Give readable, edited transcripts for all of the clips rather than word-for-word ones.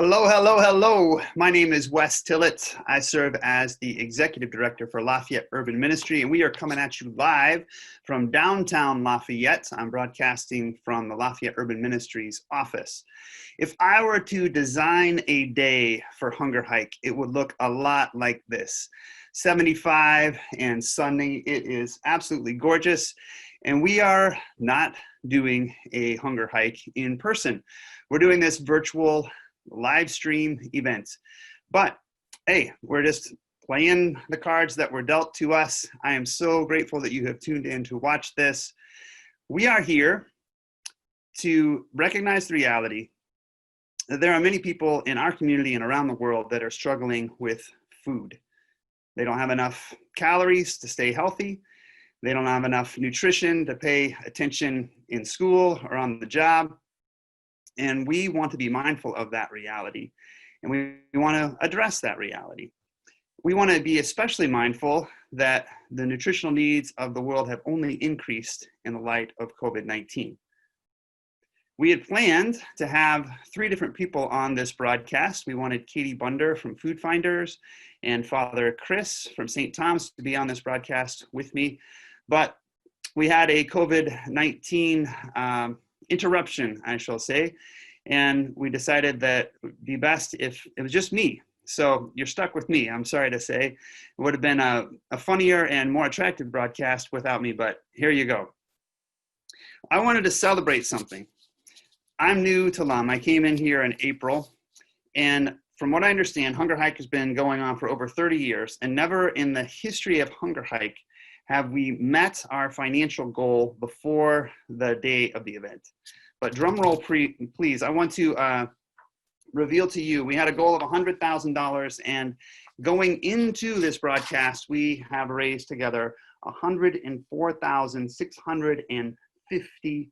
Hello, hello, hello. My name is Wes Tillett. I serve as the Executive Director for Lafayette Urban Ministry, and we are coming at you live from downtown Lafayette. I'm broadcasting from the Lafayette Urban Ministry's office. If I were to design a day for Hunger Hike, it would look a lot like this. 75 and sunny. It is absolutely gorgeous, and we are not doing a Hunger Hike in person. We're doing this virtual live stream event. But hey, we're just playing the cards that were dealt to us. I am so grateful that you have tuned in to watch this. We are here to recognize the reality that there are many people in our community and around the world that are struggling with food. They don't have enough calories to stay healthy. They don't have enough nutrition to pay attention in school or on the job. And we want to be mindful of that reality. And we want to address that reality. We want to be especially mindful that the nutritional needs of the world have only increased in the light of COVID-19. We had planned to have 3 different people on this broadcast. We wanted Katie Bunder from Food Finders and Father Chris from St. Thomas to be on this broadcast with me. But we had a COVID-19 interruption, I shall say, and we decided that it would be best if it was just me. So you're stuck with me, I'm sorry to say. It would have been a funnier and more attractive broadcast without me, but here you go. I wanted to celebrate something. I'm new to LUM. I came in here in April, and from what I understand, Hunger Hike has been going on for over 30 years, and never in the history of Hunger Hike have we met our financial goal before the day of the event. But drum roll, please. I want to reveal to you, we had a goal of $100,000, and going into this broadcast, we have raised together $104,650.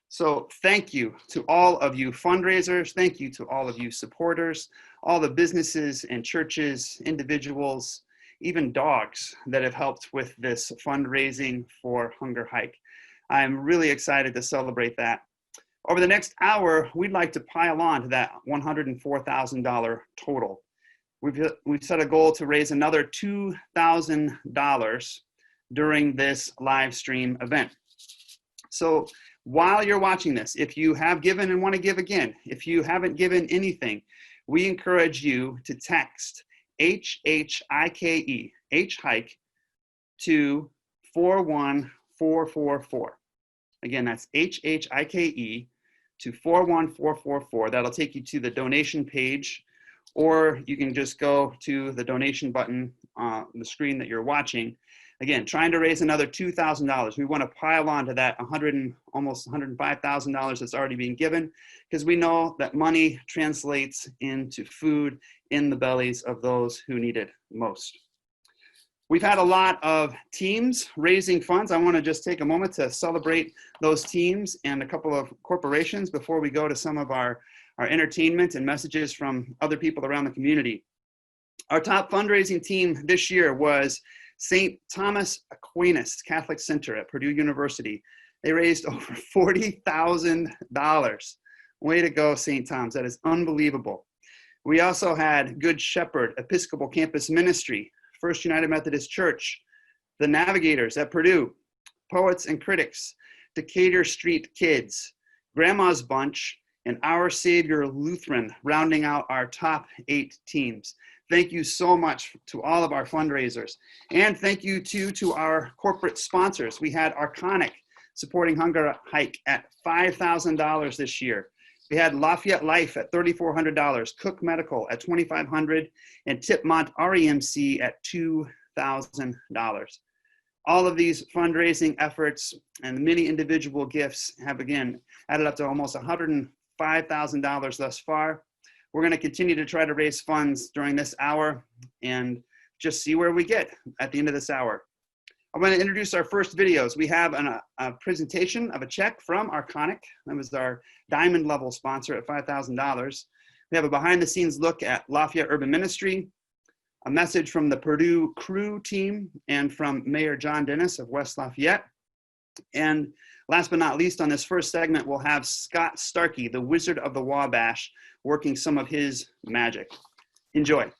So thank you to all of you fundraisers. Thank you to all of you supporters, all the businesses and churches, individuals, even dogs that have helped with this fundraising for Hunger Hike. I'm really excited to celebrate that. Over the next hour, we'd like to pile on to that $104,000 total. We've set a goal to raise another $2,000 during this live stream event. So while you're watching this, if you have given and want to give again, if you haven't given anything, we encourage you to text HHIKE, H-Hike, to 41444. Again, that's HHIKE to 41444. That'll take you to the donation page, or you can just go to the donation button on the screen that you're watching. Again, trying to raise another $2,000. We want to pile on to that almost $105,000 that's already being given, because we know that money translates into food in the bellies of those who need it most. We've had a lot of teams raising funds. I want to just take a moment to celebrate those teams and a couple of corporations before we go to some of our entertainment and messages from other people around the community. Our top fundraising team this year was St. Thomas Aquinas Catholic Center at Purdue University. They raised over $40,000. Way to go, St. Thomas. That is unbelievable. We also had Good Shepherd Episcopal Campus Ministry, First United Methodist Church, the Navigators at Purdue, Poets and Critics, Decatur Street Kids, Grandma's Bunch, and Our Savior Lutheran, rounding out our top 8 teams. Thank you so much to all of our fundraisers. And thank you to our corporate sponsors. We had Arconic supporting Hunger Hike at $5,000 this year. We had Lafayette Life at $3,400, Cook Medical at $2,500, and Tipmont REMC at $2,000. All of these fundraising efforts and the many individual gifts have, again, added up to almost $105,000 thus far. We're going to continue to try to raise funds during this hour and just see where we get at the end of this hour. I want to introduce our first videos. We have a presentation of a check from Arconic. That was our diamond level sponsor at $5,000. We have a behind the scenes look at Lafayette Urban Ministry, a message from the Purdue crew team and from Mayor John Dennis of West Lafayette. And last but not least, on this first segment, we'll have Scott Starkey, the Wizard of the Wabash, working some of his magic. Enjoy.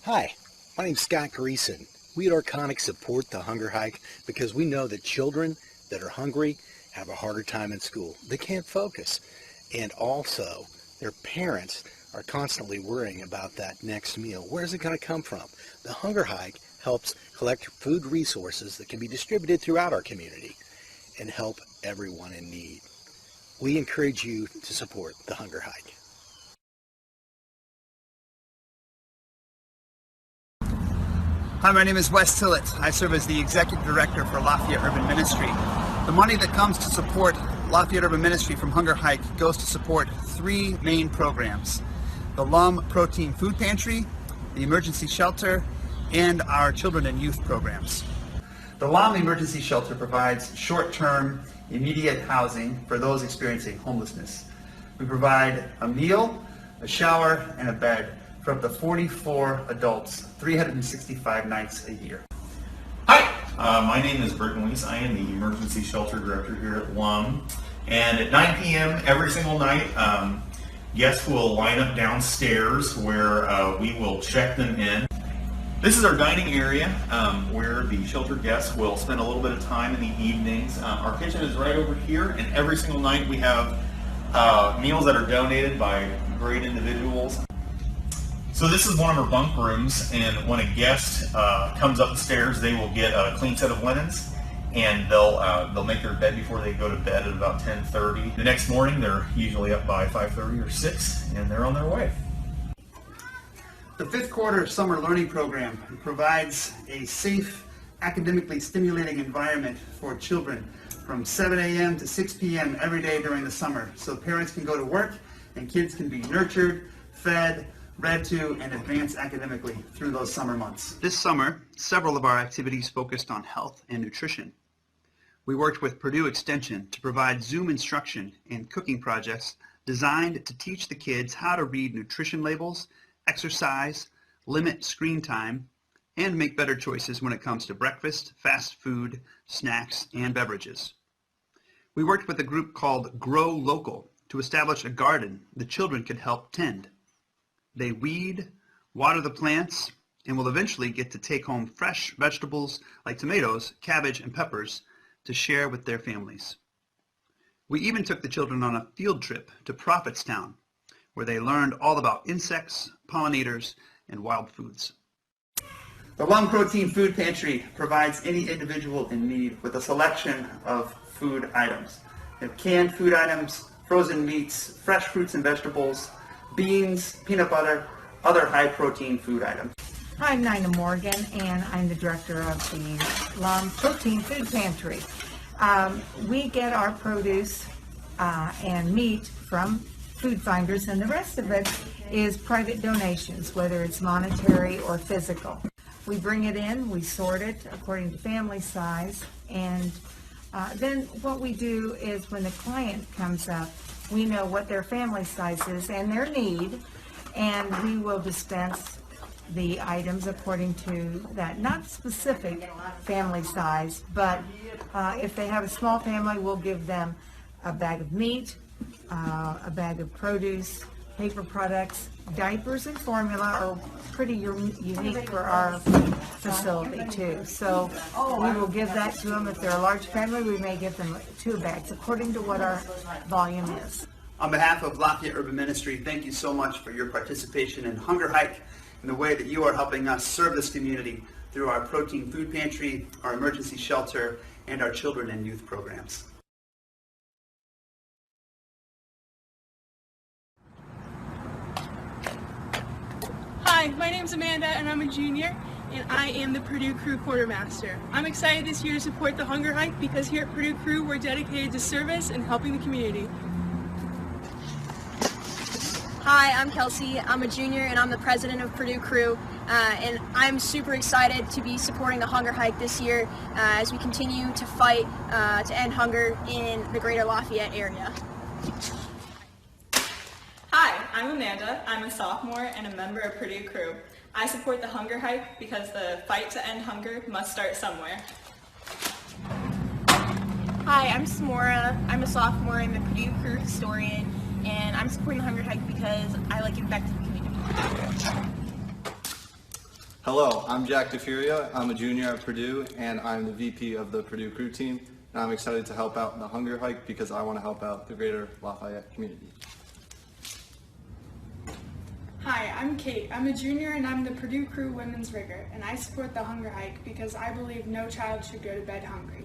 Hi, my name's Scott Greason. We at Arconic support the hunger hike because we know that children that are hungry have a harder time in school. They can't focus. And also, their parents are constantly worrying about that next meal. Where's it going to come from? The hunger hike helps collect food resources that can be distributed throughout our community and help everyone in need. We encourage you to support the hunger hike. Hi, my name is Wes Tillett. I serve as the Executive Director for Lafayette Urban Ministry. The money that comes to support Lafayette Urban Ministry from Hunger Hike goes to support three main programs: the LUM Protein Food Pantry, the Emergency Shelter, and our Children and Youth programs. The LUM Emergency Shelter provides short-term, immediate housing for those experiencing homelessness. We provide a meal, a shower, and a bed for up to 44 adults, 365 nights a year. Hi, my name is Burton Weiss. I am the Emergency Shelter Director here at LUM. And at 9 p.m. every single night, guests will line up downstairs where we will check them in. This is our dining area where the shelter guests will spend a little bit of time in the evenings. Our kitchen is right over here, and every single night we have meals that are donated by great individuals. So this is one of our bunk rooms, and when a guest comes up the stairs, they will get a clean set of linens, and they'll make their bed before they go to bed at about 10:30. The next morning, they're usually up by 5:30 or 6, and they're on their way. The fifth quarter summer learning program provides a safe, academically stimulating environment for children from 7 a.m. to 6 p.m. every day during the summer, so parents can go to work and kids can be nurtured, fed, read to, and advance academically through those summer months. This summer, several of our activities focused on health and nutrition. We worked with Purdue Extension to provide Zoom instruction and cooking projects designed to teach the kids how to read nutrition labels, exercise, limit screen time, and make better choices when it comes to breakfast, fast food, snacks, and beverages. We worked with a group called Grow Local to establish a garden the children could help tend. They weed, water the plants, and will eventually get to take home fresh vegetables like tomatoes, cabbage, and peppers to share with their families. We even took the children on a field trip to Prophetstown, where they learned all about insects, pollinators, and wild foods. The LUM Protein Food Pantry provides any individual in need with a selection of food items. They have canned food items, frozen meats, fresh fruits and vegetables, beans, peanut butter, other high-protein food items. I'm Nina Morgan, and I'm the director of the LUM Protein Food Pantry. We get our produce and meat from food finders, and the rest of it is private donations, whether it's monetary or physical. We bring it in, we sort it according to family size, and then what we do is when the client comes up, we know what their family size is and their need, and we will dispense the items according to that, not specific family size, but if they have a small family, we'll give them a bag of meat, a bag of produce, paper products, diapers, and formula are pretty unique for our facility too. So we will give that to them. If they're a large family, we may give them 2 bags according to what our volume is. On behalf of Lafayette Urban Ministry, thank you so much for your participation in Hunger Hike and the way that you are helping us serve this community through our Protein Food Pantry, our Emergency Shelter, and our Children and Youth programs. Hi, my name's Amanda and I'm a junior, and I am the Purdue Crew Quartermaster. I'm excited this year to support the Hunger Hike because here at Purdue Crew we're dedicated to service and helping the community. Hi, I'm Kelsey. I'm a junior and I'm the president of Purdue Crew, and I'm super excited to be supporting the Hunger Hike this year as we continue to fight to end hunger in the Greater Lafayette area. Hi, I'm Amanda. I'm a sophomore and a member of Purdue Crew. I support the hunger hike because the fight to end hunger must start somewhere. Hi, I'm Samora. I'm a sophomore. I'm a Purdue Crew historian, and I'm supporting the hunger hike because I like giving back to the community. Hello, I'm Jack DeFuria. I'm a junior at Purdue, and I'm the VP of the Purdue Crew team. And I'm excited to help out in the hunger hike because I want to help out the Greater Lafayette community. Hi, I'm Kate. I'm a junior and I'm the Purdue Crew Women's Rigger, and I support the hunger hike because I believe no child should go to bed hungry.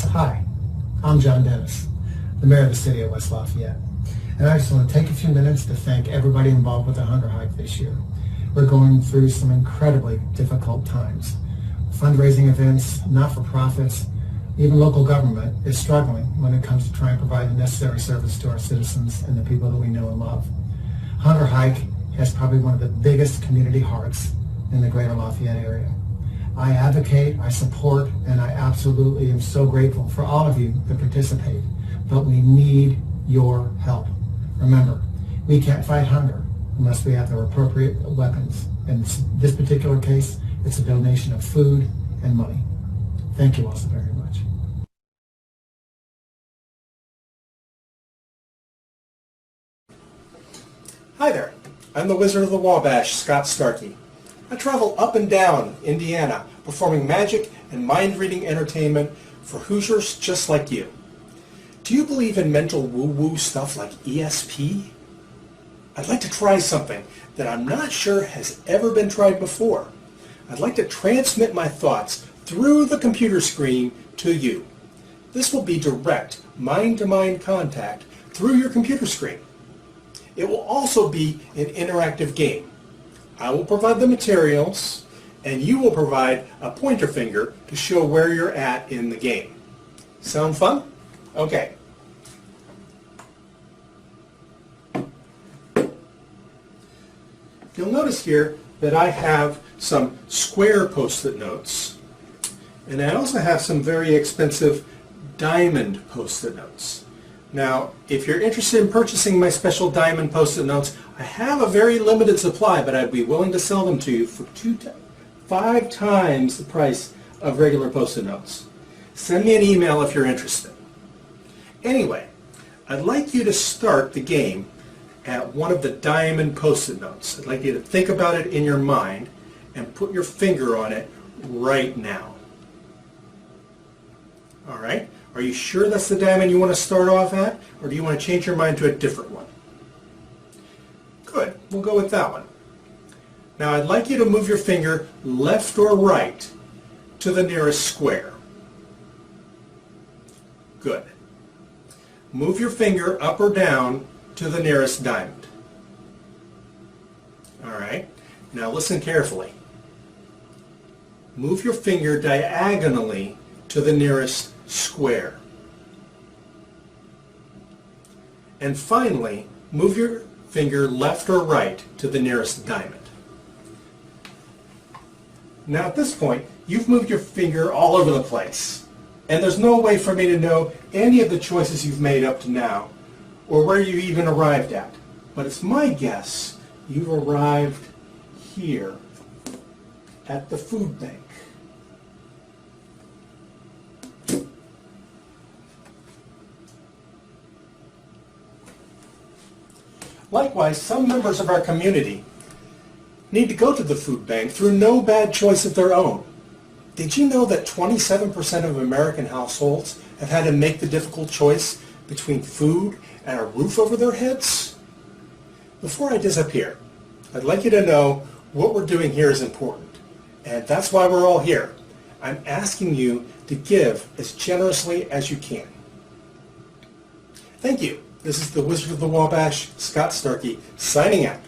Hi, I'm John Dennis, the mayor of the city of West Lafayette. And I just want to take a few minutes to thank everybody involved with the hunger hike this year. We're going through some incredibly difficult times. Fundraising events, not-for-profits, even local government is struggling when it comes to trying to provide the necessary service to our citizens and the people that we know and love. Hunger hike has probably one of the biggest community hearts in the Greater Lafayette area. I advocate, I support, and I absolutely am so grateful for all of you that participate, but we need your help. Remember, we can't fight hunger unless we have the appropriate weapons. In this particular case, it's a donation of food and money. Thank you all so very much. Hi there, I'm the Wizard of the Wabash, Scott Starkey. I travel up and down Indiana performing magic and mind-reading entertainment for Hoosiers just like you. Do you believe in mental woo-woo stuff like ESP? I'd like to try something that I'm not sure has ever been tried before. I'd like to transmit my thoughts through the computer screen to you. This will be direct mind-to-mind contact through your computer screen. It will also be an interactive game. I will provide the materials, and you will provide a pointer finger to show where you're at in the game. Sound fun? Okay. You'll notice here that I have some square post-it notes, and I also have some very expensive diamond post-it notes. Now, if you're interested in purchasing my special diamond post-it notes, I have a very limited supply, but I'd be willing to sell them to you for 5 times the price of regular post-it notes. Send me an email if you're interested. Anyway, I'd like you to start the game at one of the diamond post-it notes. I'd like you to think about it in your mind and put your finger on it right now. All right? Are you sure that's the diamond you want to start off at, or do you want to change your mind to a different one? Good, we'll go with that one. Now I'd like you to move your finger left or right to the nearest square. Good. Move your finger up or down to the nearest diamond. All right, now listen carefully. Move your finger diagonally to the nearest square. And finally, move your finger left or right to the nearest diamond. Now at this point, you've moved your finger all over the place, and there's no way for me to know any of the choices you've made up to now, or where you even arrived at. But it's my guess you've arrived here at the food bank. Likewise, some members of our community need to go to the food bank through no bad choice of their own. Did you know that 27% of American households have had to make the difficult choice between food and a roof over their heads? Before I disappear, I'd like you to know what we're doing here is important, and that's why we're all here. I'm asking you to give as generously as you can. Thank you. This is the Wizard of the Wabash, Scott Starkey, signing out.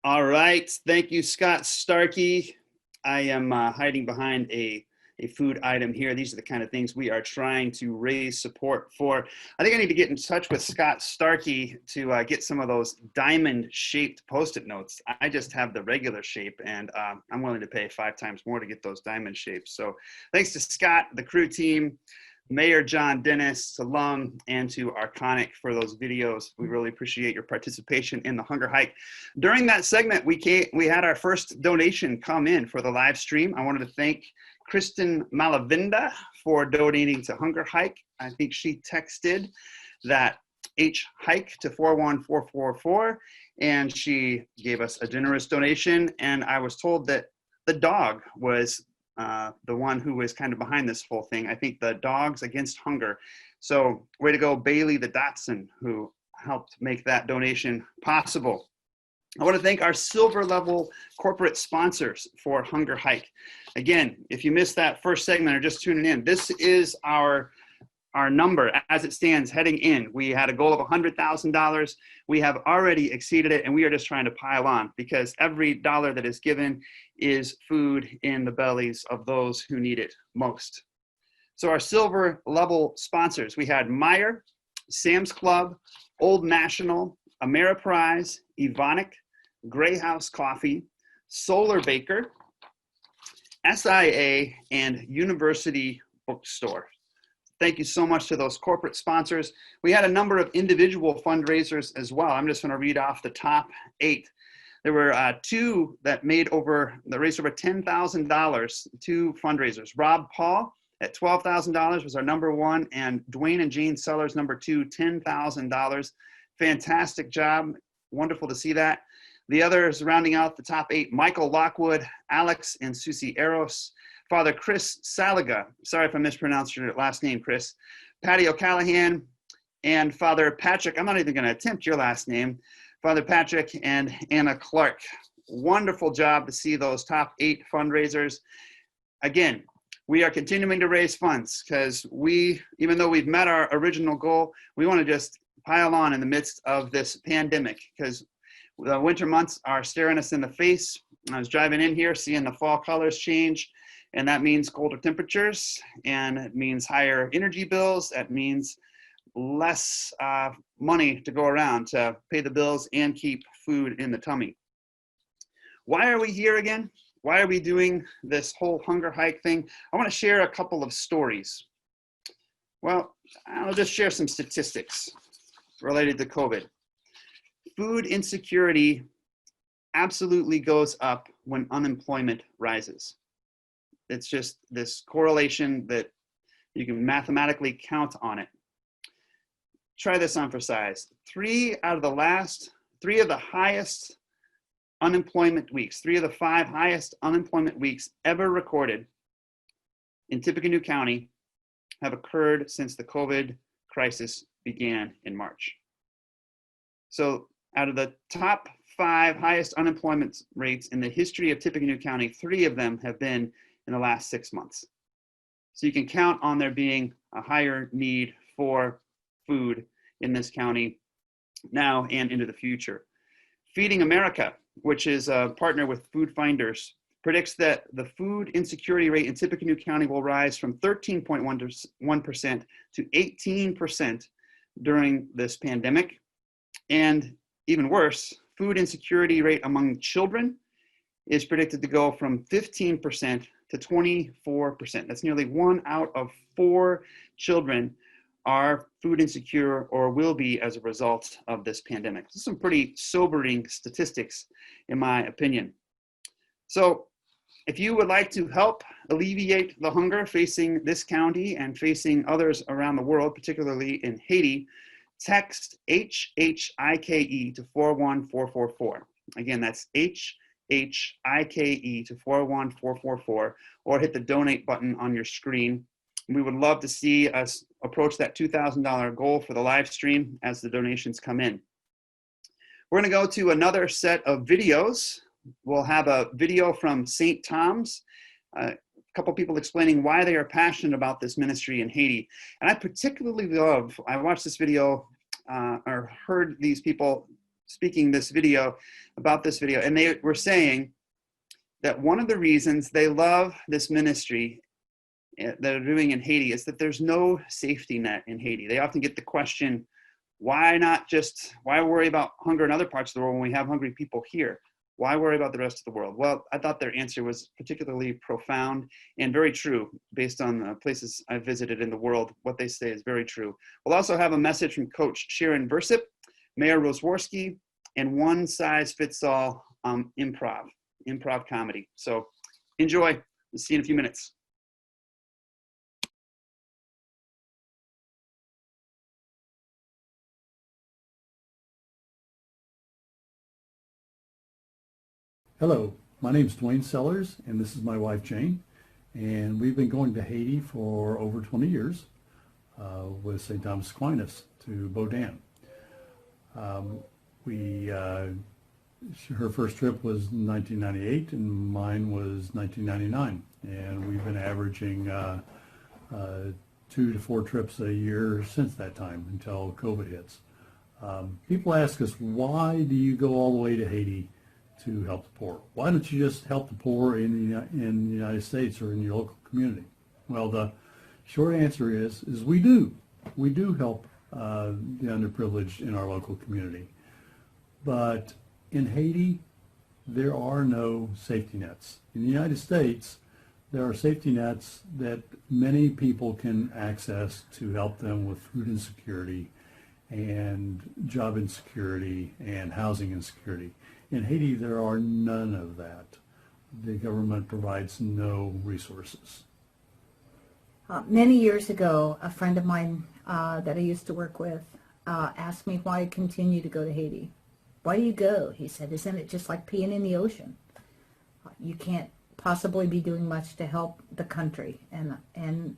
All right. Thank you, Scott Starkey. I am hiding behind a food item here. These are the kind of things we are trying to raise support for. I think I need to get in touch with Scott Starkey to get some of those diamond-shaped Post-it notes. I just have the regular shape, and I'm willing to pay 5 times more to get those diamond shapes. So thanks to Scott, the crew team, Mayor John Dennis, to LUM, and to Arconic for those videos. We really appreciate your participation in the Hunger Hike. During that segment, we had our first donation come in for the live stream. I wanted to thank Kristen Malavinda for donating to Hunger Hike. I think she texted that H-Hike to 41444, and she gave us a generous donation. And I was told that the dog was the one who was kind of behind this whole thing. I think the Dogs Against Hunger. So way to go, Bailey the Dotson, who helped make that donation possible. I want to thank our silver level corporate sponsors for Hunger Hike. Again, if you missed that first segment or just tuning in, this is our number as it stands heading in. We had a goal of $100,000. We have already exceeded it, and we are just trying to pile on because every dollar that is given is food in the bellies of those who need it most. So our silver level sponsors, we had Meijer, Sam's Club, Old National, Ameriprise, Evonik, Grey House Coffee, Solar Baker, SIA, and University Bookstore. Thank you so much to those corporate sponsors. We had a number of individual fundraisers as well. I'm just going to read off the top 8. There were 2 that raised over $10,000, 2 fundraisers. Rob Paul at $12,000 was our number 1, and Dwayne and Jane Sellers, number 2, $10,000. Fantastic job. Wonderful to see that. The others rounding out the top 8, Michael Lockwood, Alex and Susie Eros, Father Chris Saliga, sorry if I mispronounced your last name, Chris, Patty O'Callahan, and Father Patrick, I'm not even going to attempt your last name, Father Patrick and Anna Clark. Wonderful job to see those top 8 fundraisers. Again, we are continuing to raise funds because even though we've met our original goal, we want to just pile on in the midst of this pandemic because the winter months are staring us in the face. I was driving in here, seeing the fall colors change, and that means colder temperatures, and it means higher energy bills. That means less money to go around to pay the bills and keep food in the tummy. Why are we here again? Why are we doing this whole Hunger Hike thing? I want to share a couple of stories. Well, I'll just share some statistics related to COVID. Food insecurity absolutely goes up when unemployment rises. It's just this correlation that you can mathematically count on it. Try this on for size. 3 of the highest unemployment weeks, 3 of the 5 highest unemployment weeks ever recorded in Tippecanoe County have occurred since the COVID crisis began in March. So out of the top 5 highest unemployment rates in the history of Tippecanoe County, 3 of them have been in the last 6 months. So you can count on there being a higher need for food in this county now and into the future. Feeding America, which is a partner with Food Finders, predicts that the food insecurity rate in Tippecanoe County will rise from 13.1% to 18% during this pandemic. And even worse, food insecurity rate among children is predicted to go from 15% to 24%. That's nearly 1 out of 4 children are food insecure or will be as a result of this pandemic. This is some pretty sobering statistics, in my opinion. So if you would like to help alleviate the hunger facing this county and facing others around the world, particularly in Haiti, text HHIKE to 41444. Again, that's HHIKE to 41444, or hit the donate button on your screen. We would love to see us approach that $2,000 goal for the live stream as the donations come in. We're going to go to another set of videos. We'll have a video from St. Tom's, a couple people explaining why they are passionate about this ministry in Haiti. And I particularly I watched this video or heard these people speaking this video about this video, and they were saying that one of the reasons they love this ministry that they're doing in Haiti is that there's no safety net in Haiti. They often get the question, why worry about hunger in other parts of the world when we have hungry people here? Why worry about the rest of the world? Well, I thought their answer was particularly profound and very true based on the places I've visited in the world. What they say is very true. We'll also have a message from Coach Sharon Versip, Mayor ROSWARSKI, and One Size Fits All improv comedy. So enjoy. We'll see you in a few minutes. Hello, my name is Dwayne Sellers, and this is my wife Jane, and we've been going to Haiti for over 20 years with St. Thomas Aquinas to Baudin. Her first trip was 1998, and mine was 1999, and we've been averaging 2 to 4 trips a year since that time until COVID hits. People ask us, why do you go all the way to Haiti to help the poor? Why don't you just help the poor in the United States or in your local community? Well, the short answer is we do. We do help the underprivileged in our local community. But in Haiti, there are no safety nets. In the United States, there are safety nets that many people can access to help them with food insecurity and job insecurity and housing insecurity. In Haiti, there are none of that. The government provides no resources. Many years ago, a friend of mine that I used to work with asked me why I continue to go to Haiti. Why do you go? He said, isn't it just like peeing in the ocean? You can't possibly be doing much to help the country. And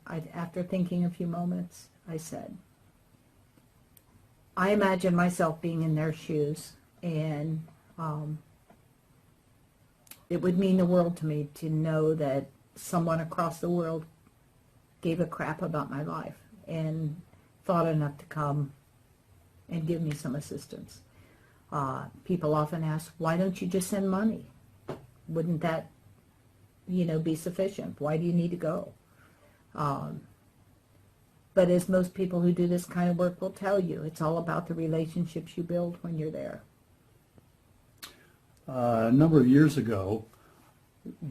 after thinking a few moments, I said, I imagine myself being in their shoes, and it would mean the world to me to know that someone across the world gave a crap about my life and thought enough to come and give me some assistance. People often ask, why don't you just send money? Wouldn't that, be sufficient? Why do you need to go? But as most people who do this kind of work will tell you, it's all about the relationships you build when you're there. A number of years ago,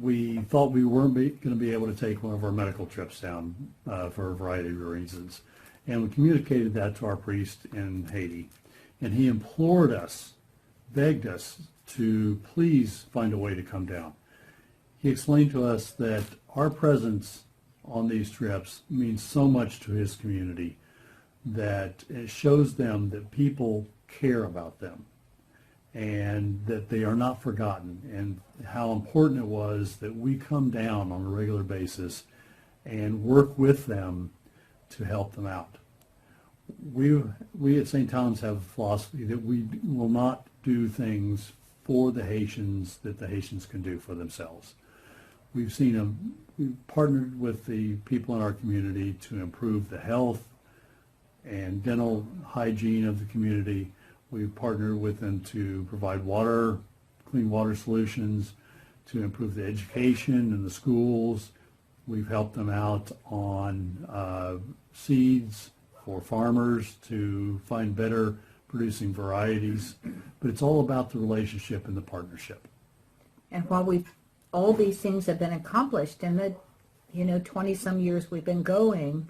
we thought we weren't going to be able to take one of our medical trips down for a variety of reasons. And we communicated that to our priest in Haiti. And he implored us, begged us to please find a way to come down. He explained to us that our presence on these trips means so much to his community that it shows them that people care about them and that they are not forgotten, and how important it was that we come down on a regular basis and work with them to help them out. We at St. Thomas have a philosophy that we will not do things for the Haitians that the Haitians can do for themselves. We've partnered with the people in our community to improve the health and dental hygiene of the community. We've partnered with them to provide clean water solutions, to improve the education in the schools. We've helped them out on seeds for farmers to find better producing varieties. But it's all about the relationship and the partnership. And while all these things have been accomplished in the 20-some years we've been going,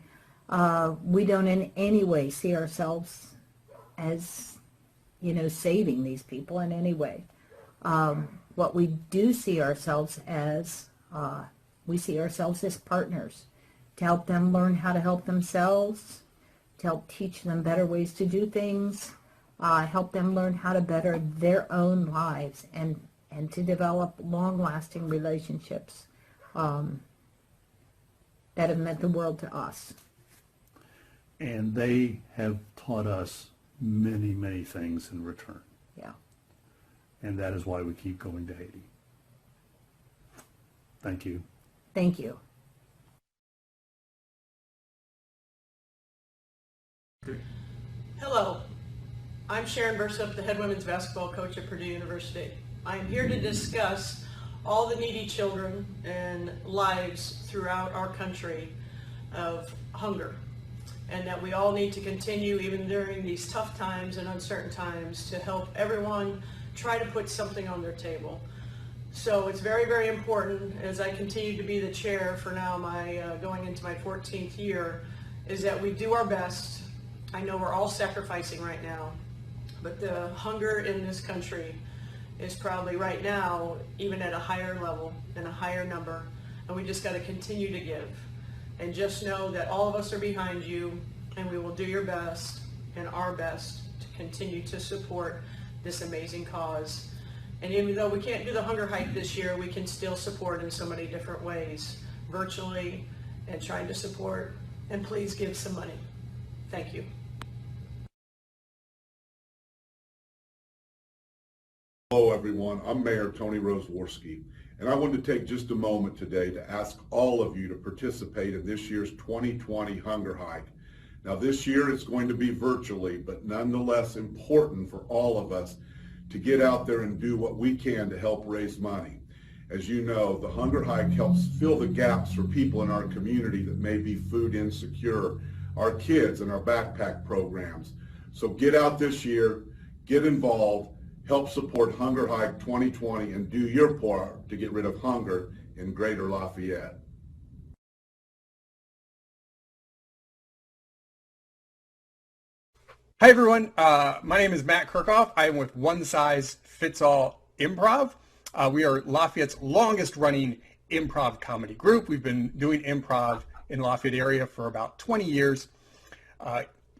we don't in any way see ourselves as saving these people in any way. What we do see ourselves as, we see ourselves as partners to help them learn how to help themselves, to help teach them better ways to do things, help them learn how to better their own lives, and to develop long-lasting relationships that have meant the world to us. And they have taught us many, many things in return. Yeah. And that is why we keep going to Haiti. Thank you. Thank you. Hello, I'm Sharon Bursup, the head women's basketball coach at Purdue University. I am here to discuss all the needy children and lives throughout our country of hunger, and that we all need to continue, even during these tough times and uncertain times, to help everyone try to put something on their table. So it's very, very important, as I continue to be the chair for now, going into my 14th year, is that we do our best. I know we're all sacrificing right now, but the hunger in this country is probably right now even at a higher level and a higher number, and we just got to continue to give. And just know that all of us are behind you, and we will do your best and our best to continue to support this amazing cause. And even though we can't do the hunger hike this year, we can still support in so many different ways, virtually, and trying to support. And please give some money. Thank you. Hello everyone, I'm Mayor Tony ROSWARSKI, and I wanted to take just a moment today to ask all of you to participate in this year's 2020 Hunger Hike. Now this year it's going to be virtually, but nonetheless important for all of us to get out there and do what we can to help raise money. As you know, the Hunger Hike helps fill the gaps for people in our community that may be food insecure, our kids and our backpack programs. So get out this year, get involved, help support Hunger Hike 2020, and do your part to get rid of hunger in Greater Lafayette. Hi everyone, my name is Matt Kirchhoff. I am with One Size Fits All Improv. We are Lafayette's longest running improv comedy group. We've been doing improv in Lafayette area for about 20 years.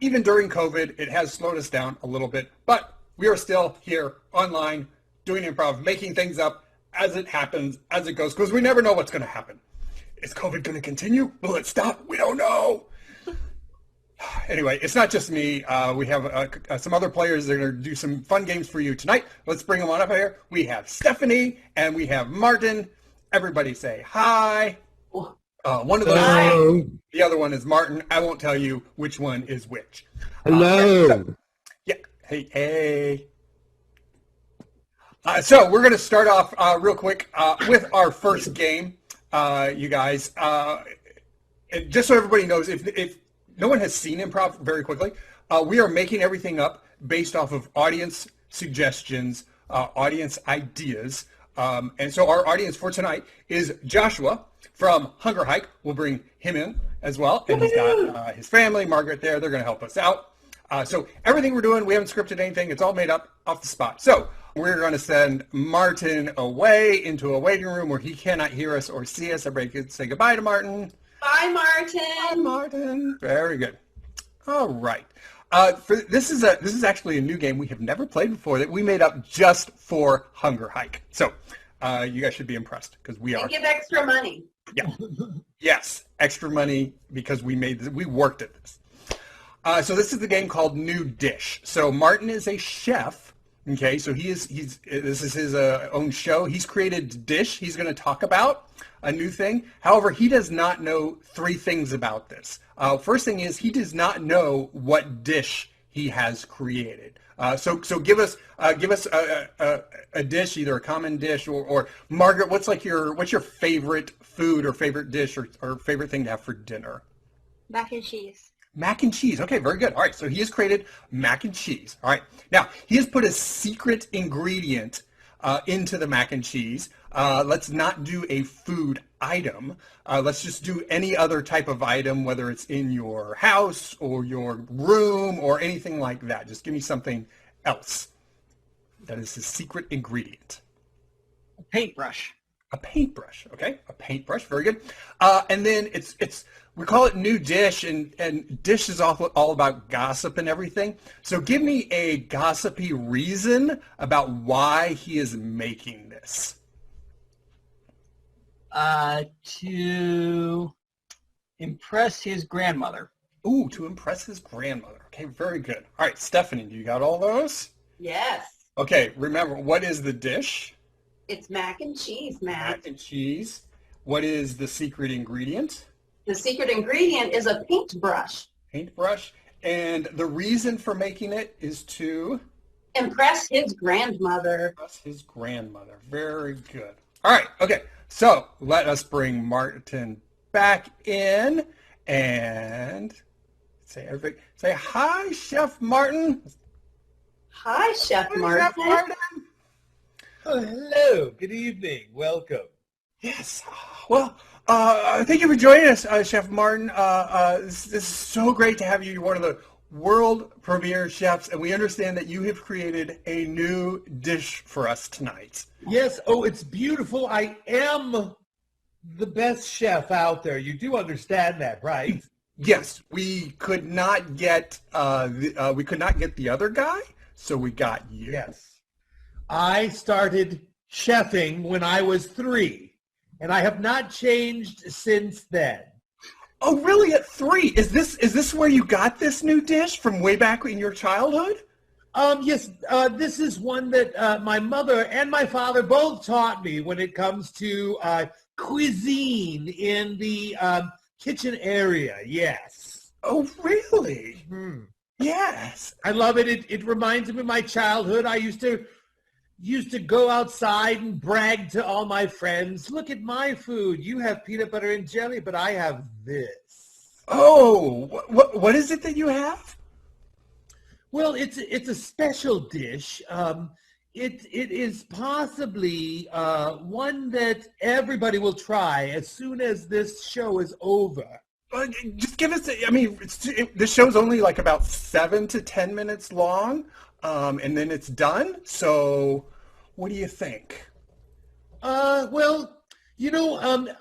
Even during COVID, it has slowed us down a little bit, but we are still here online doing improv, making things up as it happens, as it goes, because we never know what's going to happen. Is COVID going to continue? Will it stop? We don't know. Anyway, it's not just me. We have some other players that are going to do some fun games for you tonight. Let's bring them on up here. We have Stephanie and we have Martin. Everybody say hi. One of those, the other one is Martin. I won't tell you which one is which. Hello. Hey. So we're going to start off real quick with our first game, you guys. Just so everybody knows, if no one has seen improv, very quickly, we are making everything up based off of audience suggestions, audience ideas. And so our audience for tonight is Joshua from Hunger Hike. We'll bring him in as well. And he's got his family, Margaret there. They're going to help us out. So everything we're doing, we haven't scripted anything. It's all made up off the spot. So we're going to send Martin away into a waiting room where he cannot hear us or see us. Everybody can say goodbye to Martin. Bye, Martin. Bye, Martin. Very good. All right. This is actually a new game we have never played before that we made up just for Hunger Hike. So you guys should be impressed because we are. Give extra money. Yeah. Yes, extra money because we worked at this. So this is the game called New Dish. So Martin is a chef. Okay, so this is his own show. He's created a dish he's going to talk about, a new thing. However, he does not know 3 things about this. First thing is he does not know what dish he has created. So give us a dish, either a common dish or Margaret, what's your favorite food or favorite dish or favorite thing to have for dinner? Mac and cheese. Mac and cheese. Okay, very good. All right, so he has created mac and cheese. All right, now he has put a secret ingredient into the mac and cheese. Let's not do a food item. Let's just do any other type of item, whether it's in your house or your room or anything like that. Just give me something else. That is his secret ingredient. A paintbrush. A paintbrush, okay? A paintbrush, very good. And then we call it New Dish, and dish is all about gossip and everything. So give me a gossipy reason about why he is making this. To impress his grandmother. Ooh, to impress his grandmother. Okay, very good. All right, Stephanie, you got all those? Yes. Okay, remember, what is the dish? It's mac and cheese, Matt. Mac and cheese. What is the secret ingredient? The secret ingredient is a paintbrush. Paintbrush. And the reason for making it is to? Impress his grandmother. Impress his grandmother. Very good. All All right, okay. So let us bring Martin back in and say hi, Chef Martin. Hi, Chef Martin. Chef Martin. Oh, hello. Good evening. Welcome. Yes. Well, thank you for joining us, Chef Martin. This is so great to have you. You're one of the world premier chefs, and we understand that you have created a new dish for us tonight. Yes. Oh, it's beautiful. I am the best chef out there. You do understand that, right? Yes. We could not get the other guy, so we got you. Yes. I started chefing when I was 3, and I have not changed since then. Oh, really? At 3? Is this where you got this new dish from way back in your childhood? Yes. This is one that my mother and my father both taught me when it comes to cuisine in the kitchen area. Yes. Oh, really? Mm-hmm. Yes. I love it. It reminds me of my childhood. I used to go outside and brag to all my friends, look at my food. You have peanut butter and jelly, but I have this. Oh, what is it that you have? Well, it's a special dish. It is possibly one that everybody will try as soon as this show is over. Just give us, this show's only like about 7 to 10 minutes long, and then it's done. So what do you think? Well,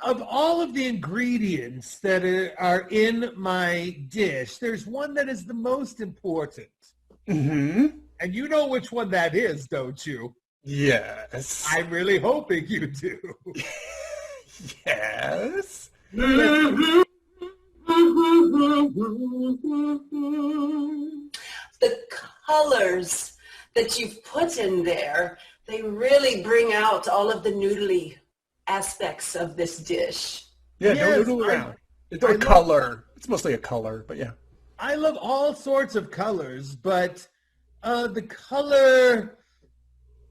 of all of the ingredients that are in my dish, there's one that is the most important. Mm-hmm. And you know which one that is, don't you? Yes. I'm really hoping you do. Yes. The colors that you've put in there, they really bring out all of the noodly aspects of this dish. Yeah, Yes, don't noodle around. It's a color. It's mostly a color, but yeah. I love all sorts of colors, but the color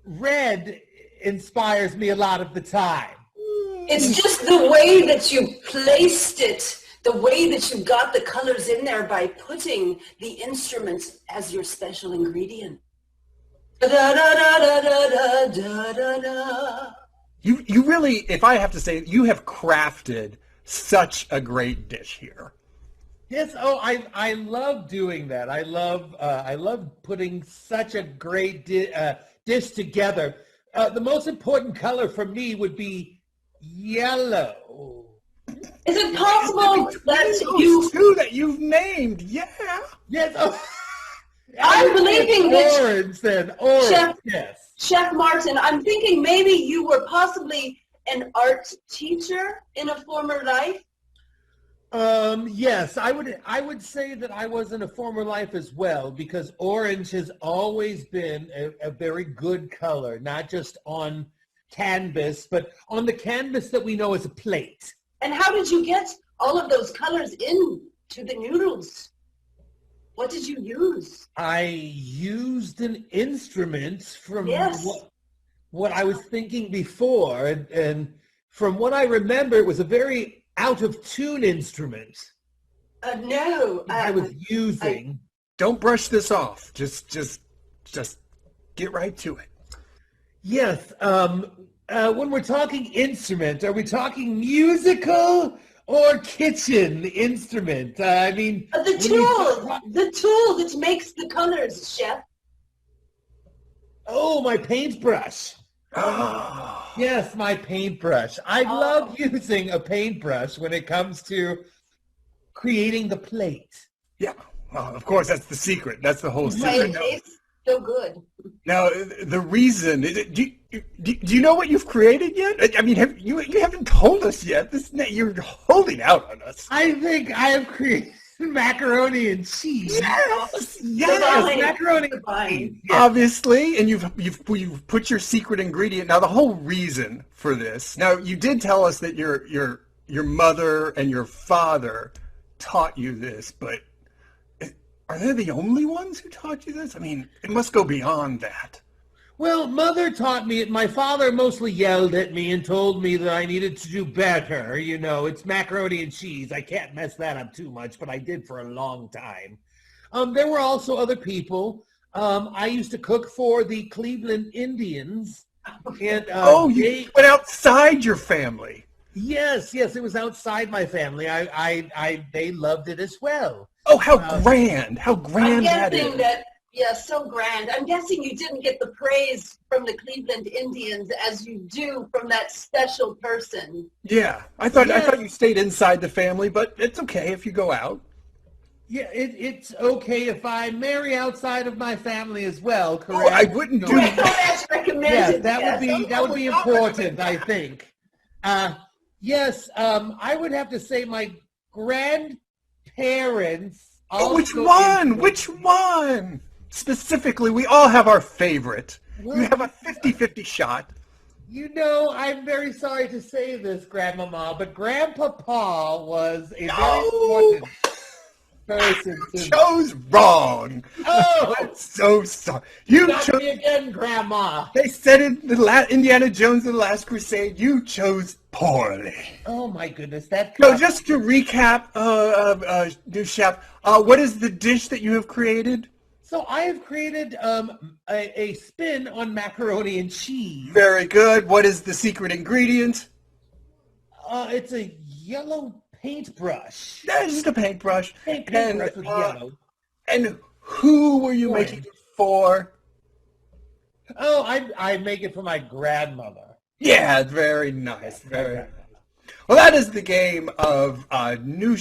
red inspires me a lot of the time. It's just the way that you placed it, the way that you got the colors in there by putting the instruments as your special ingredient. Da, da, da, da, da, da, da, da. You really, if I have to say, you have crafted such a great dish here. Yes, I love doing that. I love putting such a great dish together. The most important color for me would be yellow. Is it possible that two that you've named? Yeah. Yes. Oh. I'm believing that orange. Then orange. Chef, yes. Chef Martin, I'm thinking maybe you were possibly an art teacher in a former life. Yes, I would say that I was in a former life as well, because orange has always been a very good color, not just on canvas, but on the canvas that we know as a plate. And how did you get all of those colors into the noodles? What did you use? I used an instrument from Yes. what I was thinking before, and from what I remember, it was a very out-of-tune instrument. No. I was using. Don't brush this off. Just get right to it. Yes. When we're talking instrument, are we talking musical or kitchen instrument? The tool that makes the colors, Chef. Oh, my paintbrush. Oh. Yes, my paintbrush. I love using a paintbrush when it comes to creating the plate. Yeah, well, of course, that's the secret. That's the whole It secret. tastes so good. Now, the reason, do you know what you've created yet? I mean, you haven't told us yet. You're holding out on us. I think I have created macaroni and cheese. Yes, macaroni and cheese. Yes. Obviously, and you've put your secret ingredient. Now, the whole reason for this. Now, you did tell us that your mother and your father taught you this, but are they the only ones who taught you this? I mean, it must go beyond that. Well, Mother taught me it. My father mostly yelled at me and told me that I needed to do better. You know, it's macaroni and cheese. I can't mess that up too much, but I did for a long time. There were also other people. I used to cook for the Cleveland Indians. And, you went outside your family. Yes, it was outside my family. They loved it as well. Oh, how grand! How grand that is! I'm guessing yeah, so grand. I'm guessing you didn't get the praise from the Cleveland Indians as you do from that special person. Yeah, I thought you stayed inside the family, but it's okay if you go out. Yeah, it's okay if I marry outside of my family as well, correct? Oh, I wouldn't do that. That's recommended. Yeah, that would be important, I think. Yes, I would have to say my grandparents. Oh, which one? Which one? Specifically, we all have our favorite. You have a 50-50 shot. You know, I'm very sorry to say this, Grandmama, but Grandpapa was a very important person. Chose wrong. Oh, I'm so sorry. You got me again, Grandma. They said in Indiana Jones and the Last Crusade, you chose poorly. Oh my goodness, that. So just to recap, new chef, what is the dish that you have created? So I have created a spin on macaroni and cheese. Very good. What is the secret ingredient? It's a yellow paintbrush. That's just a paintbrush. Paintbrush with yellow. And who were you making it for? Oh, I make it for my grandmother. Yeah, very nice. Very nice. Well, that is the game of new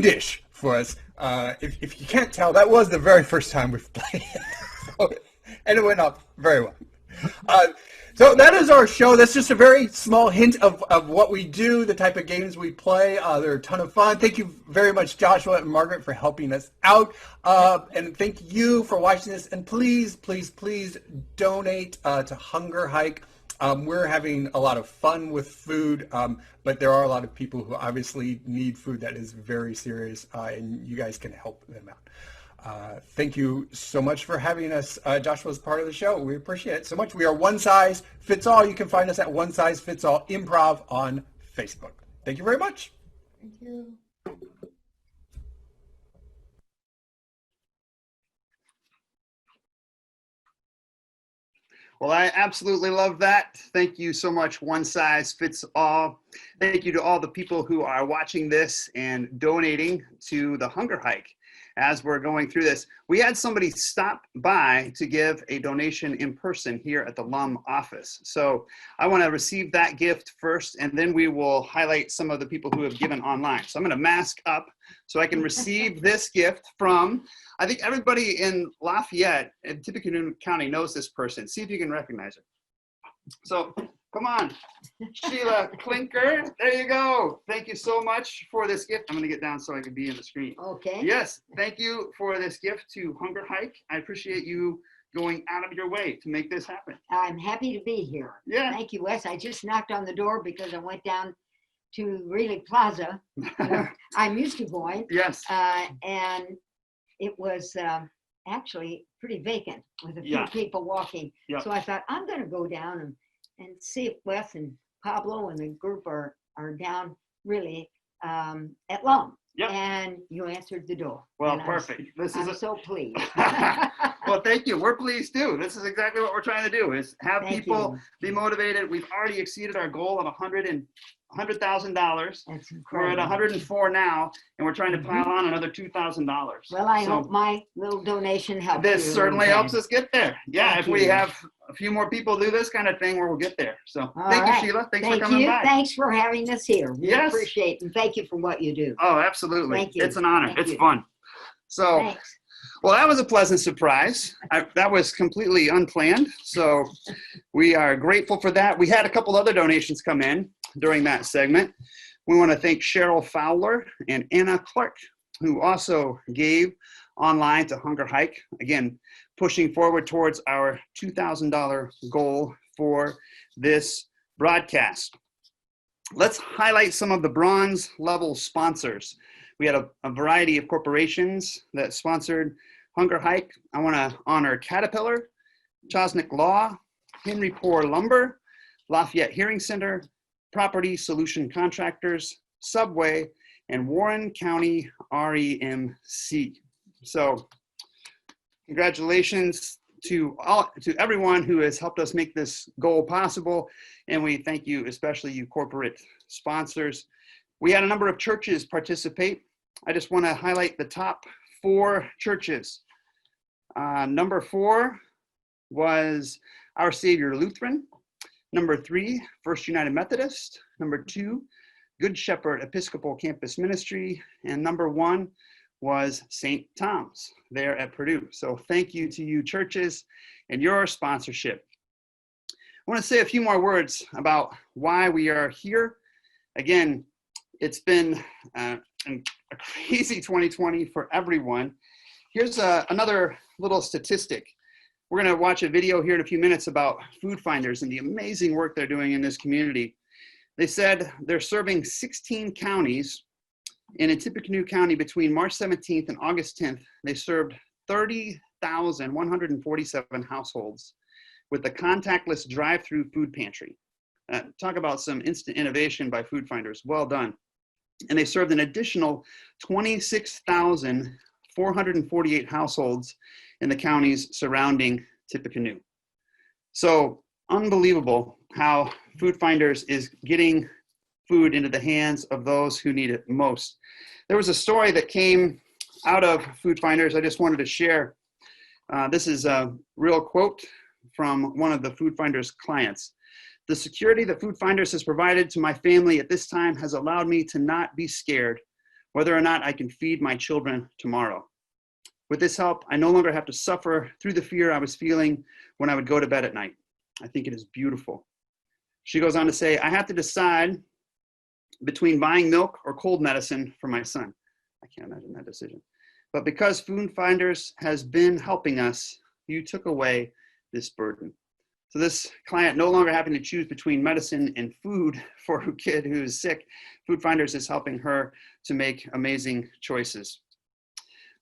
dish for us. If you can't tell, that was the very first time we've played it. And it went off very well. So that is our show. That's just a very small hint of what we do, the type of games we play. They're a ton of fun. Thank you very much, Joshua and Margaret, for helping us out. And thank you for watching this. And please, please, please donate to Hunger Hike. We're having a lot of fun with food, but there are a lot of people who obviously need food that is very serious, and you guys can help them out. Thank you so much for having us, Joshua, as part of the show. We appreciate it so much. We are One Size Fits All. You can find us at One Size Fits All Improv on Facebook. Thank you very much. Thank you. Well, I absolutely love that. Thank you so much, One Size Fits All. Thank you to all the people who are watching this and donating to the Hunger Hike. As we're going through this, we had somebody stop by to give a donation in person here at the LUM office. So I want to receive that gift first, and then we will highlight some of the people who have given online. So I'm going to mask up so I can receive this gift from, I think everybody in Lafayette and Tippecanoe County knows this person. See if you can recognize her. So come on, Sheila Clinker, there you go. Thank you so much for this gift. I'm gonna get down so I can be in the screen. Okay. Yes, thank you for this gift to Hunger Hike. I appreciate you going out of your way to make this happen. I'm happy to be here. Yeah. Thank you, Wes. I just knocked on the door because I went down to Greeley Plaza, where I'm used to going. Yes. And it was actually pretty vacant with a few people walking. Yeah. So I thought, I'm gonna go down and see if Wes and Pablo and the group are down really at LUM. Yep. And you answered the door. Well, and perfect. I'm so pleased. Well, thank you. We're pleased too. This is exactly what we're trying to do, is have Thank people you. be motivated. We've already exceeded our goal of $100,000. That's incredible. We're at 104 now, and we're trying to pile on another $2,000. Well, I hope my little donation helps. This certainly helps us get there. Yeah, Thank if we you. have a few more people do this kind of thing, we'll get there. So All thank right. you, Sheila. Thanks Thank for coming you. by. Thanks for having us here. We Yes. appreciate it, and thank you for what you do. Oh, absolutely. Thank you. It's an honor. Thank It's you. fun. So, Thanks. well, that was a pleasant surprise. That was completely unplanned. So we are grateful for that. We had a couple other donations come in during that segment. We want to thank Cheryl Fowler and Anna Clark, who also gave online to Hunger Hike. Again, pushing forward towards our $2,000 goal for this broadcast. Let's highlight some of the bronze level sponsors. We had a variety of corporations that sponsored Hunger Hike. I want to honor Caterpillar, Chosnick Law, Henry Poor Lumber, Lafayette Hearing Center, Property Solution Contractors, Subway, and Warren County REMC. So congratulations to everyone who has helped us make this goal possible, and we thank you, especially you corporate sponsors. We had a number of churches participate. I just want to highlight the top 4 churches. Number 4 was Our Savior Lutheran. Number 3, First United Methodist. Number 2, Good Shepherd Episcopal Campus Ministry. And number 1 was St. Thomas there at Purdue. So thank you to you churches and your sponsorship. I want to say a few more words about why we are here. Again, it's been a crazy 2020 for everyone. Here's another little statistic. We're going to watch a video here in a few minutes about food finders and the amazing work they're doing in this community. They said they're serving 16 counties, and in Tippecanoe County between March 17th and August 10th, they served 30,147 households with the contactless drive-through food pantry. Talk about some instant innovation by food finders. Well done. And they served an additional 26,448 households in the counties surrounding Tippecanoe. So unbelievable how Food Finders is getting food into the hands of those who need it most. There was a story that came out of Food Finders I just wanted to share. This is a real quote from one of the Food Finders clients. "The security that Food Finders has provided to my family at this time has allowed me to not be scared whether or not I can feed my children tomorrow. With this help, I no longer have to suffer through the fear I was feeling when I would go to bed at night. I think it is beautiful." She goes on to say, "I have to decide between buying milk or cold medicine for my son." I can't imagine that decision. "But because Food Finders has been helping us, you took away this burden." So this client no longer having to choose between medicine and food for her kid who is sick, Food Finders is helping her to make amazing choices.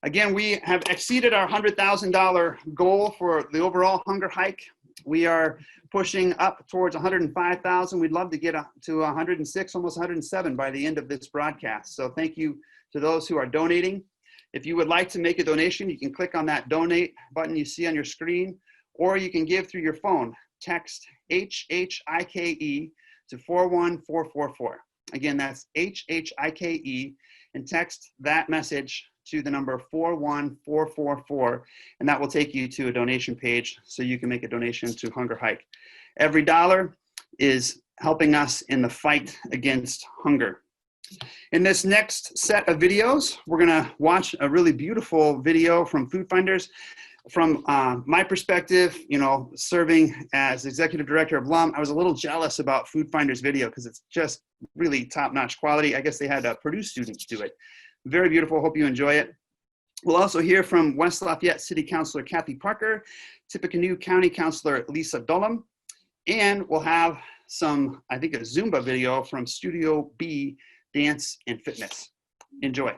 Again, we have exceeded our $100,000 goal for the overall hunger hike. We are pushing up towards 105,000. We'd love to get to 106, almost 107 by the end of this broadcast. So thank you to those who are donating. If you would like to make a donation, you can click on that donate button you see on your screen, or you can give through your phone. Text HHIKE to 41444. Again, that's HHIKE, and text that message to the number 41444, and that will take you to a donation page so you can make a donation to Hunger Hike. Every dollar is helping us in the fight against hunger. In this next set of videos, we're gonna watch a really beautiful video from Food Finders. From my perspective, you know, serving as executive director of LUM, I was a little jealous about Food Finders video because it's just really top-notch quality. I guess they had Purdue students do it. Very beautiful. Hope you enjoy it. We'll also hear from West Lafayette City Councilor Kathy Parker, Tippecanoe County Councilor Lisa Dullum, and we'll have some, I think, a Zumba video from Studio B Dance and Fitness. Enjoy.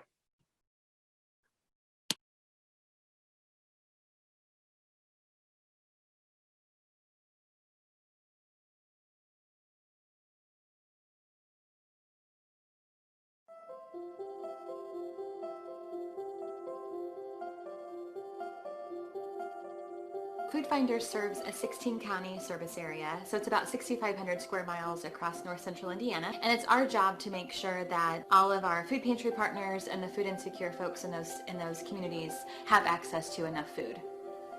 Food Finders serves a 16-county service area, so it's about 6,500 square miles across north central Indiana, and it's our job to make sure that all of our food pantry partners and the food insecure folks in those communities have access to enough food.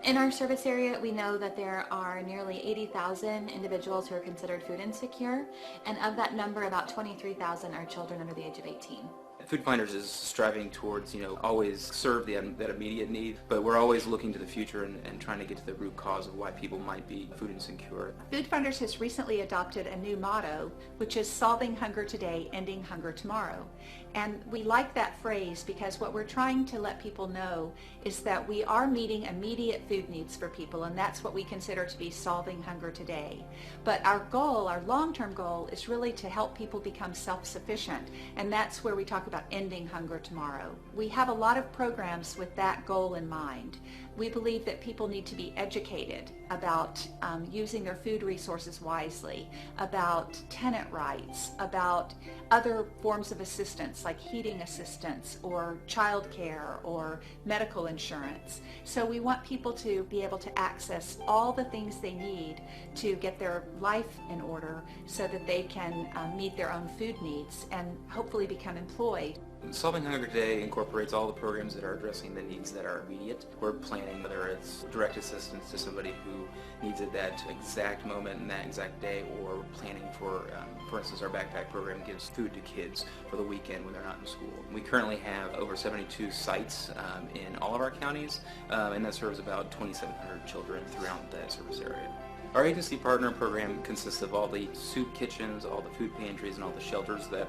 In our service area, we know that there are nearly 80,000 individuals who are considered food insecure, and of that number, about 23,000 are children under the age of 18. Food Finders is striving towards, always serve that immediate need, but we're always looking to the future and trying to get to the root cause of why people might be food insecure. Food Finders has recently adopted a new motto, which is solving hunger today, ending hunger tomorrow. And we like that phrase because what we're trying to let people know is that we are meeting immediate food needs for people, and that's what we consider to be solving hunger today. But our goal, our long-term goal, is really to help people become self-sufficient, and that's where we talk about ending hunger tomorrow. We have a lot of programs with that goal in mind. We believe that people need to be educated about using their food resources wisely, about tenant rights, about other forms of assistance like heating assistance or childcare or medical insurance. So we want people to be able to access all the things they need to get their life in order so that they can meet their own food needs and hopefully become employed. Solving Hunger Today incorporates all the programs that are addressing the needs that are immediate. We're planning whether it's direct assistance to somebody who needs it that exact moment in that exact day, or planning for instance, our backpack program gives food to kids for the weekend when they're not in school. We currently have over 72 sites in all of our counties, and that serves about 2,700 children throughout that service area. Our agency partner program consists of all the soup kitchens, all the food pantries, and all the shelters that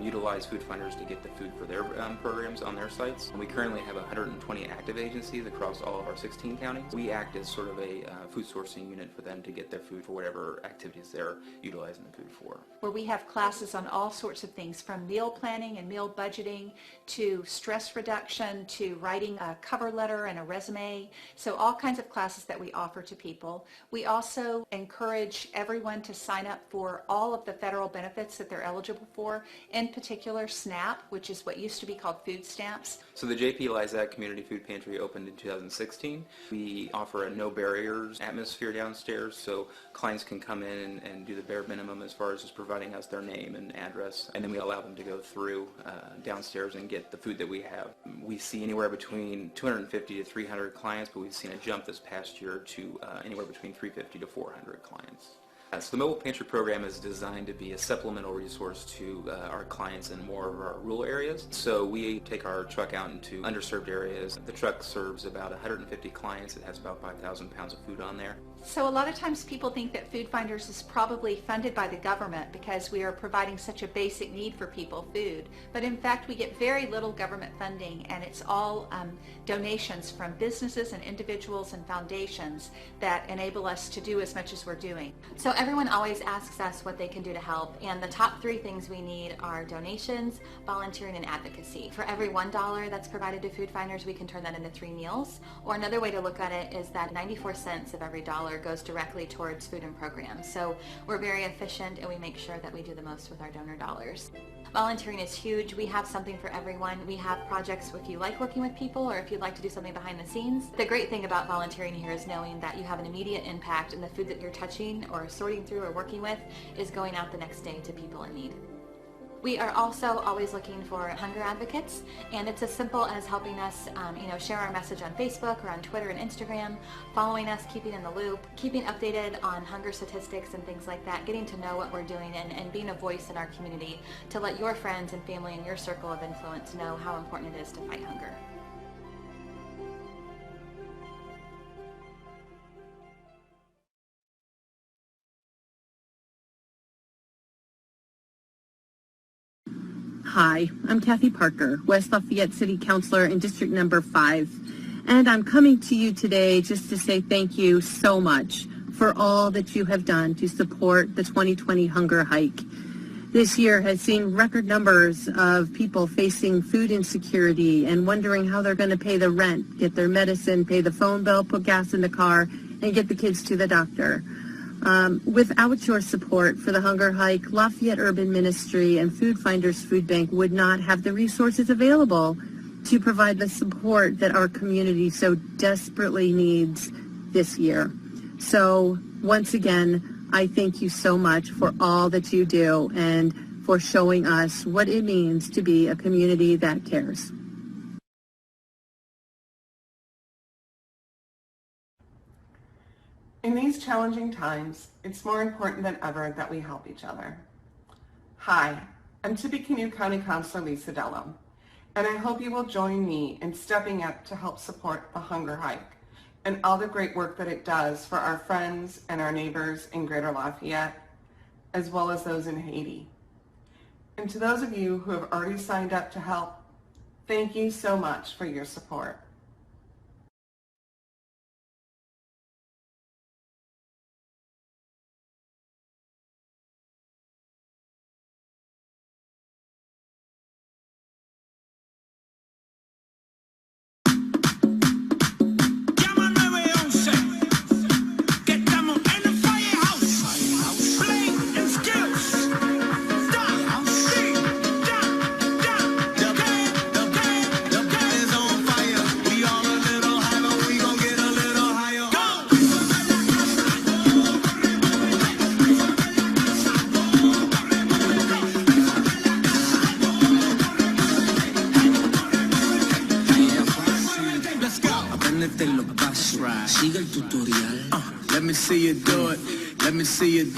utilize food finders to get the food for their programs on their sites. We currently have 120 active agencies across all of our 16 counties. We act as sort of a food sourcing unit for them to get their food for whatever activities they're utilizing the food for. Where we have classes on all sorts of things, from meal planning and meal budgeting to stress reduction to writing a cover letter and a resume. So all kinds of classes that we offer to people. We also encourage everyone to sign up for all of the federal benefits that they're eligible for, in particular SNAP, which is what used to be called food stamps. So the J.P. Lysack Community Food Pantry opened in 2016. We offer a no barriers atmosphere downstairs, so clients can come in and do the bare minimum as far as just providing us their name and address, and then we allow them to go through downstairs and get the food that we have. We see anywhere between 250 to 300 clients, but we've seen a jump this past year to anywhere between 350 to 400 clients. So the mobile pantry program is designed to be a supplemental resource to our clients in more of our rural areas. So we take our truck out into underserved areas. The truck serves about 150 clients. It has about 5,000 pounds of food on there. So a lot of times people think that Food Finders is probably funded by the government because we are providing such a basic need for people, food. But in fact, we get very little government funding, and it's all donations from businesses and individuals and foundations that enable us to do as much as we're doing. So everyone always asks us what they can do to help, and the top three things we need are donations, volunteering, and advocacy. For every $1 that's provided to Food Finders, we can turn that into 3 meals. Or another way to look at it is that 94 cents of every dollar goes directly towards food and programs. So we're very efficient, and we make sure that we do the most with our donor dollars. Volunteering is huge. We have something for everyone. We have projects if you like working with people or if you'd like to do something behind the scenes. The great thing about volunteering here is knowing that you have an immediate impact, and the food that you're touching or sorting through or working with is going out the next day to people in need. We are also always looking for hunger advocates, and it's as simple as helping us share our message on Facebook or on Twitter and Instagram, following us, keeping in the loop, keeping updated on hunger statistics and things like that, getting to know what we're doing, and being a voice in our community to let your friends and family and your circle of influence know how important it is to fight hunger. Hi, I'm Kathy Parker, West Lafayette City Councilor in District Number 5, and I'm coming to you today just to say thank you so much for all that you have done to support the 2020 hunger hike. This year has seen record numbers of people facing food insecurity and wondering how they're going to pay the rent, get their medicine, pay the phone bill, put gas in the car, and get the kids to the doctor. Without your support for the hunger hike, Lafayette Urban Ministry and Food Finders Food Bank would not have the resources available to provide the support that our community so desperately needs this year. So once again, I thank you so much for all that you do and for showing us what it means to be a community that cares. In these challenging times, it's more important than ever that we help each other. Hi, I'm Tippecanoe County Councilor Lisa Dellum, and I hope you will join me in stepping up to help support the hunger hike and all the great work that it does for our friends and our neighbors in Greater Lafayette, as well as those in Haiti. And to those of you who have already signed up to help, thank you so much for your support. That's right. Sigue el tutorial. Let me see you do it. Let me see you.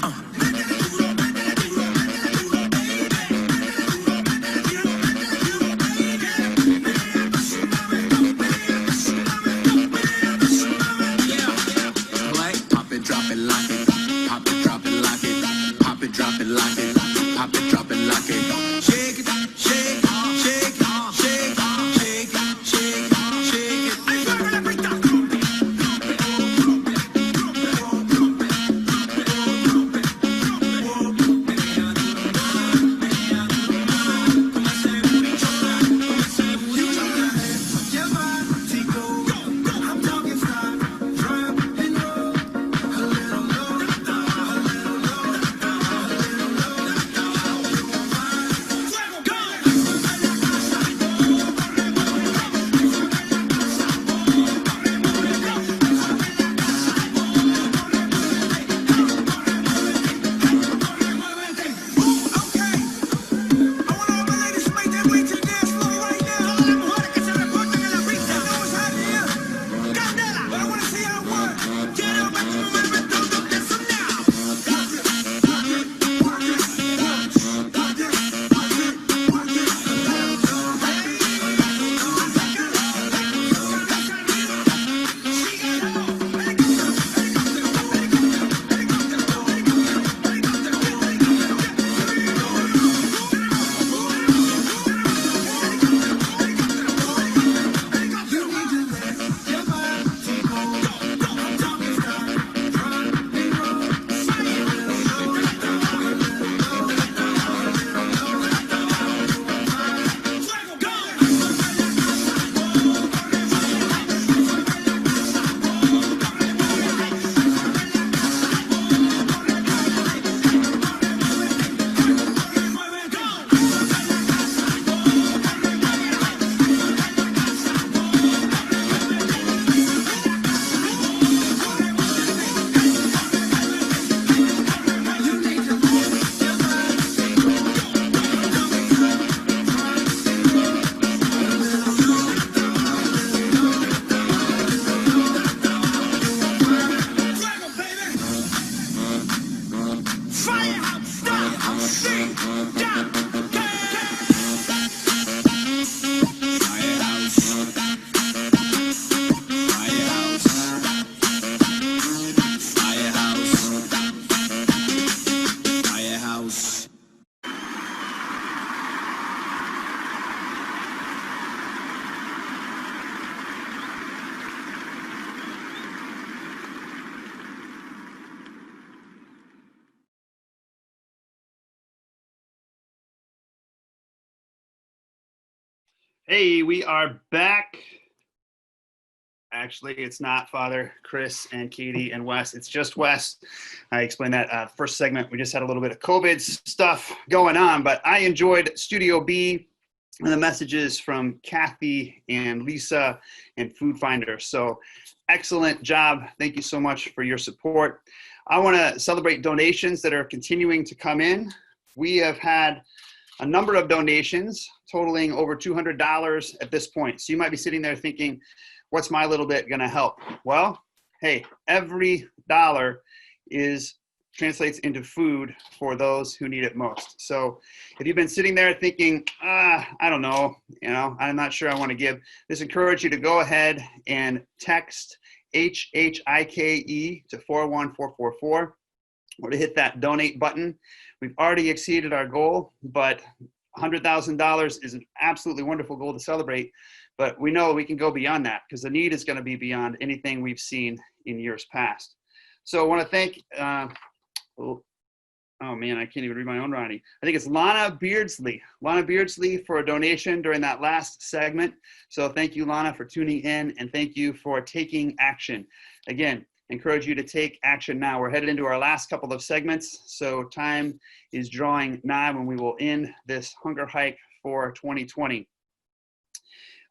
Hey, we are back. Actually, it's not Father Chris and Katie and Wes. It's just Wes. I explained that first segment. We just had a little bit of COVID stuff going on, but I enjoyed Studio B and the messages from Kathy and Lisa and Food Finder. So excellent job. Thank you so much for your support. I want to celebrate donations that are continuing to come in. We have had a number of donations totaling over $200 at this point. So you might be sitting there thinking, what's my little bit going to help? Well, hey, every dollar translates into food for those who need it most. So if you've been sitting there thinking, I don't know, I'm not sure I want to give, just encourage you to go ahead and text HHIKE to 41444 or to hit that donate button. We've already exceeded our goal, but $100,000 is an absolutely wonderful goal to celebrate. But we know we can go beyond that because the need is going to be beyond anything we've seen in years past. So I want to thank, oh man, I can't even read my own writing. I think it's Lana Beardsley. Lana Beardsley for a donation during that last segment. So thank you, Lana, for tuning in, and thank you for taking action. Again, encourage you to take action now. We're headed into our last couple of segments, so time is drawing nigh when we will end this hunger hike for 2020.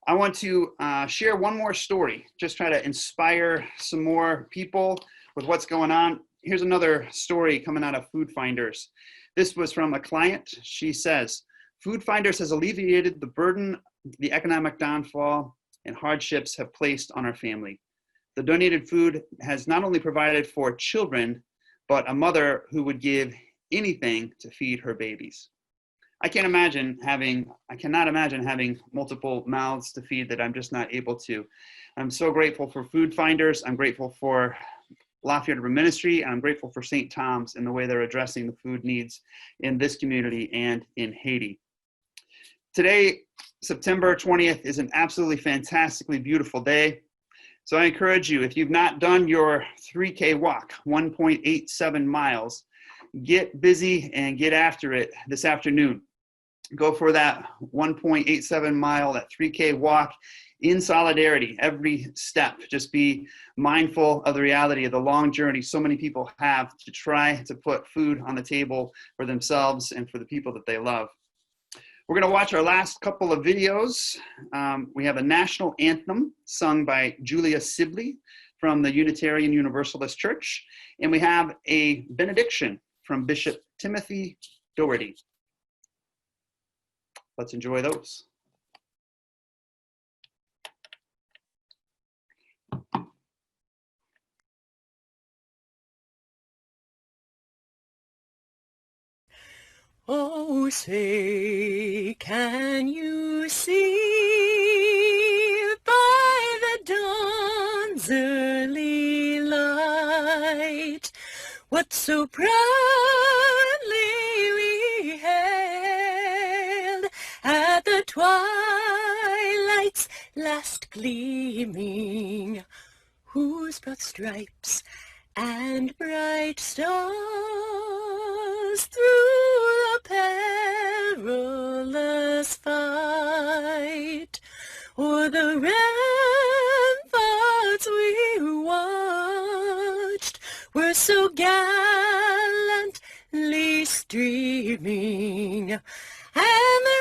I want to share one more story, just try to inspire some more people with what's going on. Here's another story coming out of Food Finders. This was from a client. She says, Food Finders has alleviated the burden the economic downfall and hardships have placed on our family. The donated food has not only provided for children, but a mother who would give anything to feed her babies. I cannot imagine having multiple mouths to feed that I'm just not able to. I'm so grateful for food finders. I'm grateful for Lafayette Urban Ministry, and I'm grateful for St. Thomas and the way they're addressing the food needs in this community and in Haiti. Today, September 20th, is an absolutely fantastically beautiful day. So I encourage you, if you've not done your 3K walk, 1.87 miles, get busy and get after it this afternoon. Go for that 1.87 mile, that 3K walk in solidarity, every step. Just be mindful of the reality of the long journey so many people have to try to put food on the table for themselves and for the people that they love. We're going to watch our last couple of videos. We have a national anthem sung by Julia Sibley from the Unitarian Universalist Church, and we have a benediction from Bishop Timothy Doherty. Let's enjoy those. Oh, say, can you see by the dawn's early light what so proudly we hailed at the twilight's last gleaming, whose broad stripes and bright stars through the perilous fight o'er the ramparts we watched were so gallantly streaming, and the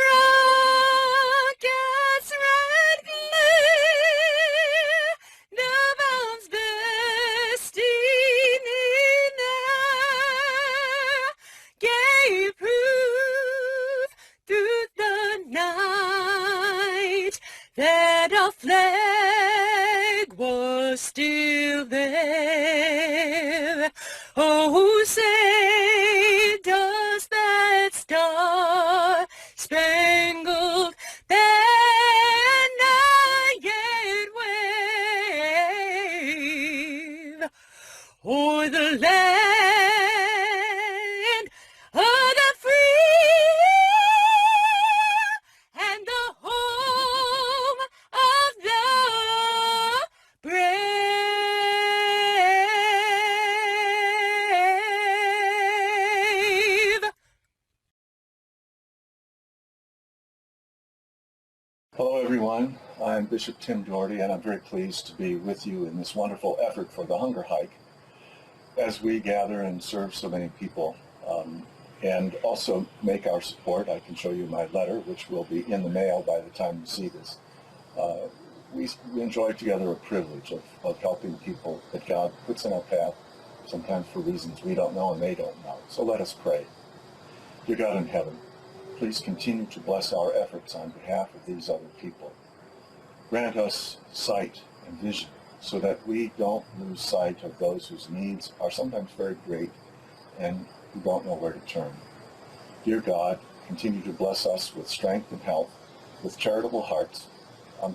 rocket's red glare, the bombs bursting in air, gave proof through the night that our flag was still there. Oh, say, does that star-spangled banner yet wave o'er the land of the free and the home of the brave? Hello everyone, I'm Bishop Tim Doherty, and I'm very pleased to be with you in this wonderful effort for the Hunger Hike as we gather and serve so many people, and also make our support. I can show you my letter, which will be in the mail by the time you see this. We enjoy together a privilege of helping people that God puts in our path, sometimes for reasons we don't know and they don't know. So let us pray. Dear God in heaven, please continue to bless our efforts on behalf of these other people. Grant us sight and vision so that we don't lose sight of those whose needs are sometimes very great and who don't know where to turn. Dear God, continue to bless us with strength and health, with charitable hearts,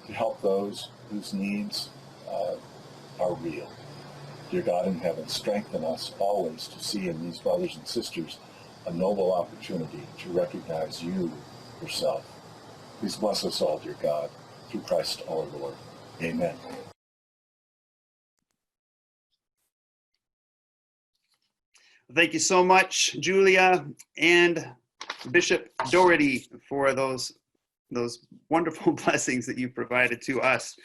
to help those whose needs are real. Dear God in heaven, strengthen us always to see in these brothers and sisters a noble opportunity to recognize you yourself. Please bless us all, dear God, through Christ our Lord. Amen. Thank you so much, Julia and Bishop Doherty, for those wonderful blessings that you've provided to us.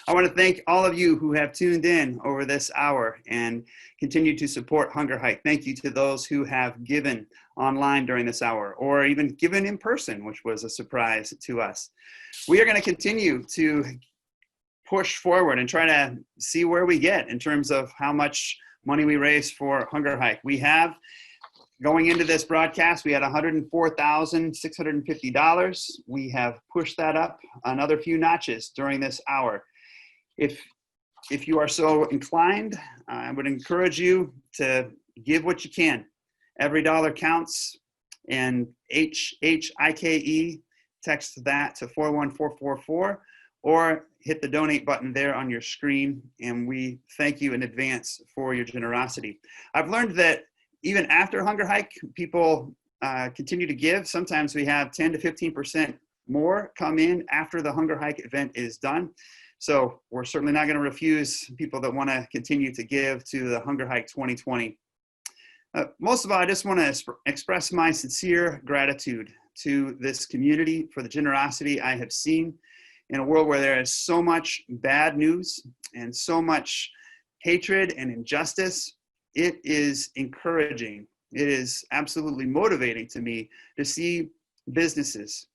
I want to thank all of you who have tuned in over this hour and continue to support Hunger Hike. Thank you to those who have given online during this hour, or even given in person, which was a surprise to us. We are going to continue to push forward and try to see where we get in terms of how much money we raise for Hunger Hike. We have, going into this broadcast, we had $104,650. We have pushed that up another few notches during this hour. If if you are so inclined, I would encourage you to give what you can. Every dollar counts, and HHIKE, text that to 41444 or hit the donate button there on your screen, and we thank you in advance for your generosity. I've learned that even after Hunger Hike, people continue to give. Sometimes we have 10 to 15% more come in after the Hunger Hike event is done. So we're certainly not going to refuse people that want to continue to give to the Hunger Hike 2020. Most of all, I just want to express my sincere gratitude to this community for the generosity I have seen in a world where there is so much bad news and so much hatred and injustice. It is encouraging. It is absolutely motivating to me to see businesses,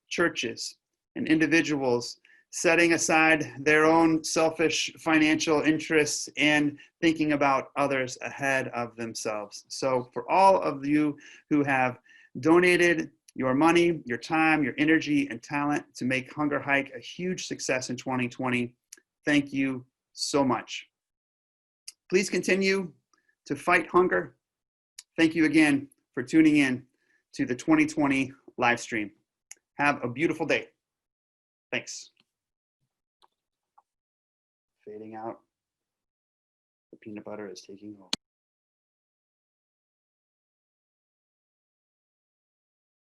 churches, and individuals setting aside their own selfish financial interests and thinking about others ahead of themselves. So for all of you who have donated your money, your time, your energy, and talent to make Hunger Hike a huge success in 2020, thank you so much. Please continue to fight hunger. Thank you again for tuning in to the 2020 live stream. Have a beautiful day. Thanks. Fading out. The peanut butter is taking over.